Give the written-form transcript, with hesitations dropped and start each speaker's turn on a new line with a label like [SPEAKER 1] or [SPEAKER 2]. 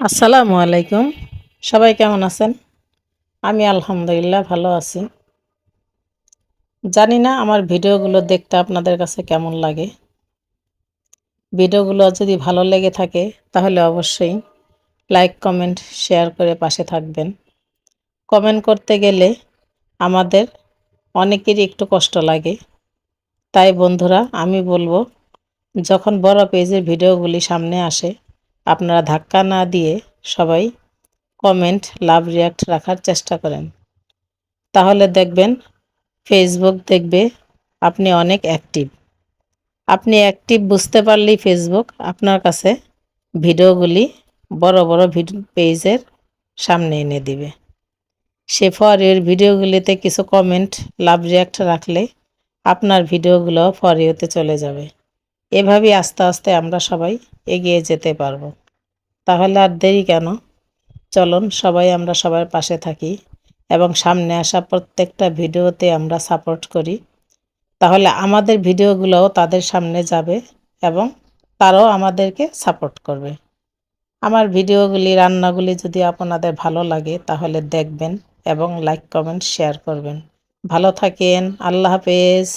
[SPEAKER 1] আসসালামু আলাইকুম। সবাই কেমন আছেন? আমি আলহামদুলিল্লাহ ভালো আছি। জানি না আমার ভিডিওগুলো দেখতে আপনাদের কাছে কেমন লাগে। ভিডিওগুলো যদি ভালো লেগে থাকে তাহলে অবশ্যই লাইক, কমেন্ট, শেয়ার করে পাশে থাকবেন। কমেন্ট করতে গেলে আমাদের অনেকেরই একটু কষ্ট লাগে। তাই বন্ধুরা আমি বলবো, যখন বড় পেজের ভিডিওগুলি সামনে আসে আপনারা ধাক্কা না দিয়ে সবাই কমেন্ট, লাভ, রিঅ্যাক্ট রাখার চেষ্টা করেন। তাহলে দেখবেন ফেসবুক দেখবে আপনি অনেক অ্যাক্টিভ। আপনি অ্যাক্টিভ বুঝতে পারলেই ফেসবুক আপনার কাছে ভিডিওগুলি বড় বড় পেজের সামনে এনে দিবে। সে ফর ইউর ভিডিওগুলিতে কিছু কমেন্ট, লাভ, রিঅ্যাক্ট রাখলে আপনার ভিডিওগুলো ফর ইউতে চলে যাবে। এভাবেই আস্তে আস্তে আমরা সবাই এগিয়ে যেতে পারবো। তাহলে আর দেরি কেন? চলুন সবাই আমরা সবার পাশে থাকি এবং সামনে আসা প্রত্যেকটা ভিডিওতে আমরা সাপোর্ট করি। তাহলে আমাদের ভিডিওগুলোও তাদের সামনে যাবে এবং তারাও আমাদেরকে সাপোর্ট করবে। আমার ভিডিওগুলি, রান্নাগুলি যদি আপনাদের ভালো লাগে তাহলে দেখবেন এবং লাইক, কমেন্ট, শেয়ার করবেন। ভালো থাকেন। আল্লাহ হাফেজ।